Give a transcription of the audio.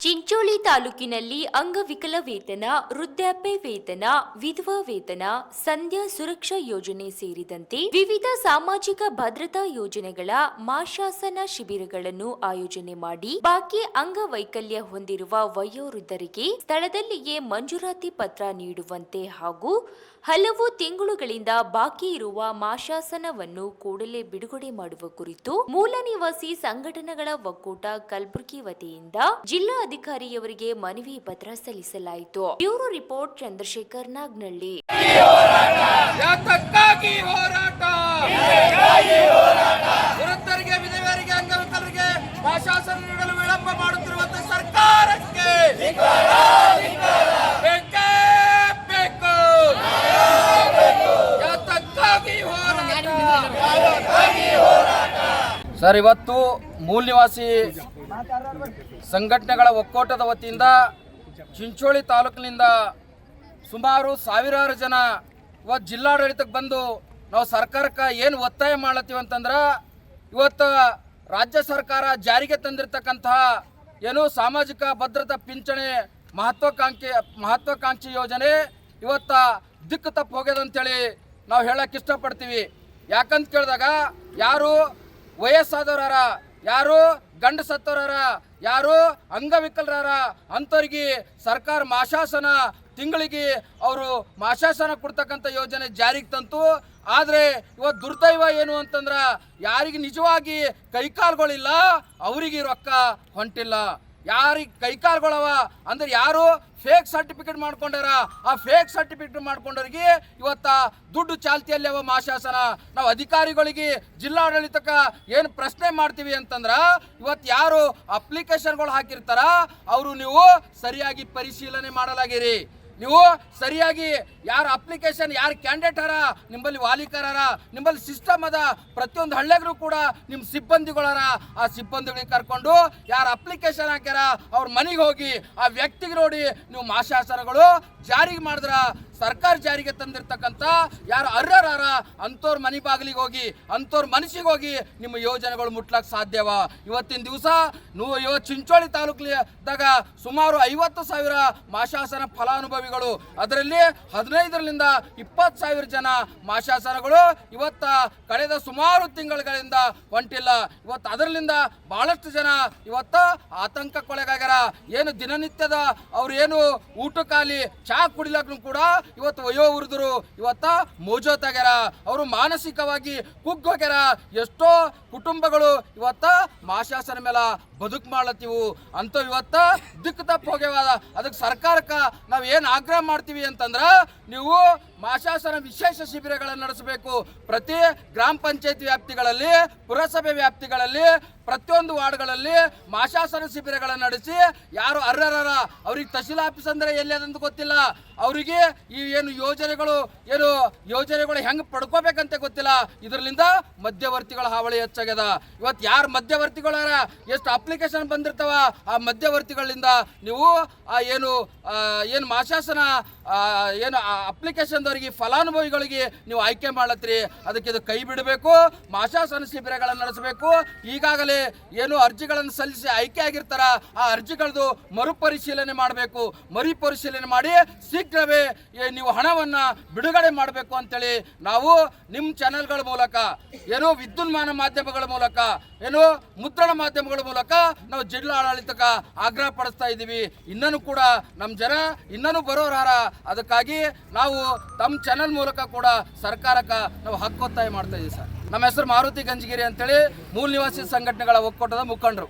ಚಿಂಚೋಳಿ ತಾಲೂಕಿನಲ್ಲಿ ಅಂಗವಿಕಲ ವೇತನ, ವೃದ್ಧಾಪ್ಯ ವೇತನ, ವಿಧವಾ ವೇತನ, ಸಂಧ್ಯಾ ಸುರಕ್ಷಾ ಯೋಜನೆ ಸೇರಿದಂತೆ ವಿವಿಧ ಸಾಮಾಜಿಕ ಭದ್ರತಾ ಯೋಜನೆಗಳ ಮಾಶಾಸನ ಶಿಬಿರಗಳನ್ನು ಆಯೋಜನೆ ಮಾಡಿ ಬಾಕಿ ಅಂಗವೈಕಲ್ಯ ಹೊಂದಿರುವ ವಯೋವೃದ್ಧರಿಗೆ ಸ್ಥಳದಲ್ಲಿಯೇ ಮಂಜೂರಾತಿ ಪತ್ರ ನೀಡುವಂತೆ ಹಾಗೂ ಹಲವು ತಿಂಗಳುಗಳಿಂದ ಬಾಕಿ ಇರುವ ಮಾಶಾಸನವನ್ನು ಕೂಡಲೇ ಬಿಡುಗಡೆ ಮಾಡುವ ಕುರಿತು ಮೂಲ ನಿವಾಸಿ ಸಂಘಟನೆಗಳ ಒಕ್ಕೂಟ ಕಲಬುರಗಿ ವತಿಯಿಂದ ಜಿಲ್ಲಾ ಅಧಿಕಾರಿಯವರಿಗೆ ಮನವಿ ಪತ್ರ ಸಲ್ಲಿಸಲಾಯಿತು. Bureau report Chandrashekhar Nagnalli. ವೃದ್ಧರಿಗೆ, ವಿಧವೆಯರಿಗೆ, ಅಂಗವಿಕಲರಿಗೆ ಮಾಶಾಸನ ನೀಡಲು ವಿಳಂಬ ಮಾಡುತ್ತಿರುವಂತ ಸರ್ಕಾರಕ್ಕೆ ಸರ್, ಇವತ್ತು ಮೂಲ ನಿವಾಸಿ ಸಂಘಟನೆಗಳ ಒಕ್ಕೂಟದ ವತಿಯಿಂದ ಚಿಂಚೋಳಿ ತಾಲೂಕಿನಿಂದ ಸುಮಾರು ಸಾವಿರಾರು ಜನ ಇವತ್ತು ಜಿಲ್ಲಾಡಳಿತಕ್ಕೆ ಬಂದು ನಾವು ಸರ್ಕಾರಕ್ಕೆ ಏನು ಒತ್ತಾಯ ಮಾಡತ್ತೀವಿ ಅಂತಂದ್ರೆ, ಇವತ್ತು ರಾಜ್ಯ ಸರ್ಕಾರ ಜಾರಿಗೆ ತಂದಿರತಕ್ಕಂತಹ ಏನು ಸಾಮಾಜಿಕ ಭದ್ರತಾ ಪಿಂಚಣಿ ಮಹತ್ವಾಕಾಂಕ್ಷಿ ಯೋಜನೆ ಇವತ್ತು ದಿಕ್ಕು ತಪ್ಪು ಹೋಗ್ಯದ ಅಂತೇಳಿ ನಾವು ಹೇಳಕ್ಕೆ ಇಷ್ಟಪಡ್ತೀವಿ. ಯಾಕಂತ ಕೇಳಿದಾಗ, ಯಾರು ವಯಸ್ಸಾದವರಾರ, ಯಾರು ಗಂಡು ಸತ್ತವರಾರ, ಯಾರು ಅಂಗವಿಕಲರಾರ ಅಂಥವ್ರಿಗೆ ಸರ್ಕಾರ ಮಾಶಾಸನ ತಿಂಗಳಿಗೆ ಅವರು ಮಾಶಾಸನ ಕೊಡ್ತಕ್ಕಂಥ ಯೋಜನೆ ಜಾರಿಗೆ ತಂತು. ಆದರೆ ಇವತ್ತು ದುರ್ದೈವ ಏನು ಅಂತಂದ್ರೆ, ಯಾರಿಗೆ ನಿಜವಾಗಿ ಕೈಕಾಲುಗಳಿಲ್ಲ ಅವರಿಗೆ ರೊಕ್ಕ ಹೊಂಟಿಲ್ಲ. ಯಾರಿಗೆ ಕೈಕಾಲುಗಳವ ಅಂದ್ರೆ ಯಾರು ಫೇಕ್ ಸರ್ಟಿಫಿಕೇಟ್ ಮಾಡ್ಕೊಂಡಾರ, ಆ ಫೇಕ್ ಸರ್ಟಿಫಿಕೇಟ್ ಮಾಡ್ಕೊಂಡವ್ರಿಗೆ ಇವತ್ತ ದುಡ್ಡು ಚಾಲ್ತಿಯಲ್ಲಿ ಅವ ಮಾಶಾಸನ. ನಾವು ಅಧಿಕಾರಿಗಳಿಗೆ ಜಿಲ್ಲಾಡಳಿತಕ್ಕೆ ಏನು ಪ್ರಶ್ನೆ ಮಾಡ್ತೀವಿ ಅಂತಂದ್ರೆ, ಇವತ್ತು ಯಾರು ಅಪ್ಲಿಕೇಶನ್ಗಳು ಹಾಕಿರ್ತಾರ ಅವರು ನೀವು ಸರಿಯಾಗಿ ಪರಿಶೀಲನೆ ಮಾಡಲಾಗಿರಿ. ನೀವು ಸರಿಯಾಗಿ ಯಾರು ಅಪ್ಲಿಕೇಶನ್, ಯಾರು ಕ್ಯಾಂಡಿಡೇಟ್ ಅರ, ನಿಮ್ಮಲ್ಲಿ ವಾಲಿಕರಾರ, ನಿಮ್ಮಲ್ಲಿ ಸಿಸ್ಟಮ್ ಅದ, ಪ್ರತಿಯೊಂದು ಹಳ್ಳಿಗೂ ಕೂಡ ನಿಮ್ಮ ಸಿಬ್ಬಂದಿಗಳಾರ. ಆ ಸಿಬ್ಬಂದಿಗಳಿಗೆ ಕರ್ಕೊಂಡು ಯಾರು ಅಪ್ಲಿಕೇಶನ್ ಹಾಕ್ಯಾರ ಅವ್ರ ಮನೆಗೆ ಹೋಗಿ ಆ ವ್ಯಕ್ತಿಗೆ ನೋಡಿ ನೀವು ಮಾಶಾಸನಗಳು ಜಾರಿಗೆ ಮಾಡಿದ್ರ ಸರ್ಕಾರ ಜಾರಿಗೆ ತಂದಿರ್ತಕ್ಕಂಥ ಯಾರು ಅರ್ಹರಾರ ಅಂಥವ್ರ ಮನೆ ಬಾಗಿಲಿಗೆ ಹೋಗಿ, ಅಂಥವ್ರ ಮನಸ್ಸಿಗೆ ಹೋಗಿ ನಿಮ್ಮ ಯೋಜನೆಗಳು ಮುಟ್ಲಕ್ಕೆ ಸಾಧ್ಯವ. ಇವತ್ತಿನ ದಿವಸ ಇವತ್ತು ಚಿಂಚೋಳಿ ತಾಲೂಕಿದಾಗ ಸುಮಾರು 50,000 ಮಾಶಾಸನ ಫಲಾನುಭವಿಗಳು, ಅದರಲ್ಲಿ 15ರಿಂದ 20,000 ಜನ ಮಾಶಾಸನಗಳು ಇವತ್ತ ಕಳೆದ ಸುಮಾರು ತಿಂಗಳುಗಳಿಂದ ಹೊಂಟಿಲ್ಲ. ಇವತ್ತು ಅದರಲ್ಲಿಂದ ಬಹಳಷ್ಟು ಜನ ಇವತ್ತ ಆತಂಕಕ್ಕೊಳಗಾಗ್ಯಾರ. ಏನು ದಿನನಿತ್ಯದ ಅವ್ರು ಏನು ಊಟಕ್ಕಾಲಿ ಚಹಾ ಕುಡಿಲಕ್ಕೂ ಕೂಡ ಇವತ್ತು ವಯೋವೃದ್ಧರು ಇವತ್ತ ಮೋಜೋತಾಗ್ಯಾರ. ಅವರು ಮಾನಸಿಕವಾಗಿ ಕುಗ್ಗೋಗ್ಯಾರ. ಎಷ್ಟೋ ಕುಟುಂಬಗಳು ಇವತ್ತ ಮಾಶಾಸನ ಮೇಲೆ ಬದುಕು ಮಾಡ್ಲತ್ತೀವು ಅಂತ ಇವತ್ತ ದಿಕ್ಕು ತಪ್ಪು ಹೋಗ್ಯಾವ. ಅದಕ್ಕೆ ಸರ್ಕಾರಕ್ಕೆ ನಾವು ಏನು ಆಗ್ರಹ ಮಾಡ್ತೀವಿ ಅಂತಂದ್ರೆ, ನೀವು ಮಾಶಾಸನ ವಿಶೇಷ ಶಿಬಿರಗಳನ್ನು ನಡೆಸಬೇಕು. ಪ್ರತಿ ಗ್ರಾಮ ಪಂಚಾಯತ್ ವ್ಯಾಪ್ತಿಗಳಲ್ಲಿ, ಪುರಸಭೆ ವ್ಯಾಪ್ತಿಗಳಲ್ಲಿ, ಪ್ರತಿಯೊಂದು ವಾರ್ಡ್ಗಳಲ್ಲಿ ಮಾಶಾಸನ ಶಿಬಿರಗಳನ್ನು ನಡೆಸಿ ಯಾರು ಅರ್ಹರಾರ ಅವ್ರಿಗೆ ತಹಶೀಲ್ ಆಫೀಸ್ ಅಂದರೆ ಎಲ್ಲಿ ಅದಂತ ಗೊತ್ತಿಲ್ಲ, ಅವರಿಗೆ ಈ ಏನು ಯೋಜನೆಗಳು ಹೆಂಗೆ ಪಡ್ಕೋಬೇಕಂತ ಗೊತ್ತಿಲ್ಲ. ಇದರಿಂದ ಮಧ್ಯವರ್ತಿಗಳ ಹಾವಳಿ ಹೆಚ್ಚಾಗ್ಯದ. ಇವತ್ತು ಯಾರು ಮಧ್ಯವರ್ತಿಗಳಾರ, ಎಷ್ಟು ಅಪ್ಲಿಕೇಶನ್ ಬಂದಿರ್ತಾವ, ಆ ಮಧ್ಯವರ್ತಿಗಳಿಂದ ನೀವು ಆ ಏನು ಮಾಶಾಸನ ಏನು ಅಪ್ಲಿಕೇಶನ್ದವರಿಗೆ, ಫಲಾನುಭವಿಗಳಿಗೆ ನೀವು ಆಯ್ಕೆ ಮಾಡತ್ರಿ. ಅದಕ್ಕೆ ಇದು ಕೈ ಬಿಡಬೇಕು. ಮಾಶಾಸನ ಶಿಬಿರಗಳನ್ನು ನಡೆಸಬೇಕು. ಈಗಾಗಲೇ ಏನು ಅರ್ಜಿಗಳನ್ನು ಸಲ್ಲಿಸಿ ಆಯ್ಕೆ ಆಗಿರ್ತಾರ, ಆ ಅರ್ಜಿಗಳದ್ದು ಮರುಪರಿಶೀಲನೆ ಮಾಡಬೇಕು. ಮರುಪರಿಶೀಲನೆ ಮಾಡಿ ಶೀಘ್ರವೇ ನೀವು ಹಣವನ್ನು ಬಿಡುಗಡೆ ಮಾಡಬೇಕು ಅಂತೇಳಿ ನಾವು ನಿಮ್ಮ ಚಾನೆಲ್ಗಳ ಮೂಲಕ, ಏನು ವಿದ್ಯುನ್ಮಾನ ಮಾಧ್ಯಮಗಳ ಮೂಲಕ, ಏನು ಮುದ್ರಣ ಮಾಧ್ಯಮಗಳ ಮೂಲಕ ನಾವು ಜಿಲ್ಲಾಡಳಿತಕ್ಕೆ ಆಗ್ರಹ ಪಡಿಸ್ತಾ ಇದ್ದೀವಿ. ಇನ್ನೂ ಕೂಡ ನಮ್ಮ ಜನ ಇನ್ನೂ ಬರೋರಾರ. ಅದಕ್ಕಾಗಿ ನಾವು ತಮ್ಮ ಚಾನೆಲ್ ಮೂಲಕ ಕೂಡ ಸರ್ಕಾರಕ್ಕೆ ನಾವು ಹಕ್ಕೊತ್ತಾಯ ಮಾಡ್ತಾ ಇದ್ದೀವಿ ಸರ್. ನಮ್ಮ ಹೆಸರು ಮಾರುತಿ ಗಂಜಗಿರಿ ಅಂತೇಳಿ ಮೂಲ ನಿವಾಸಿ ಸಂಘಟನೆಗಳ ಒಕ್ಕೂಟದ ಮುಖಂಡರು.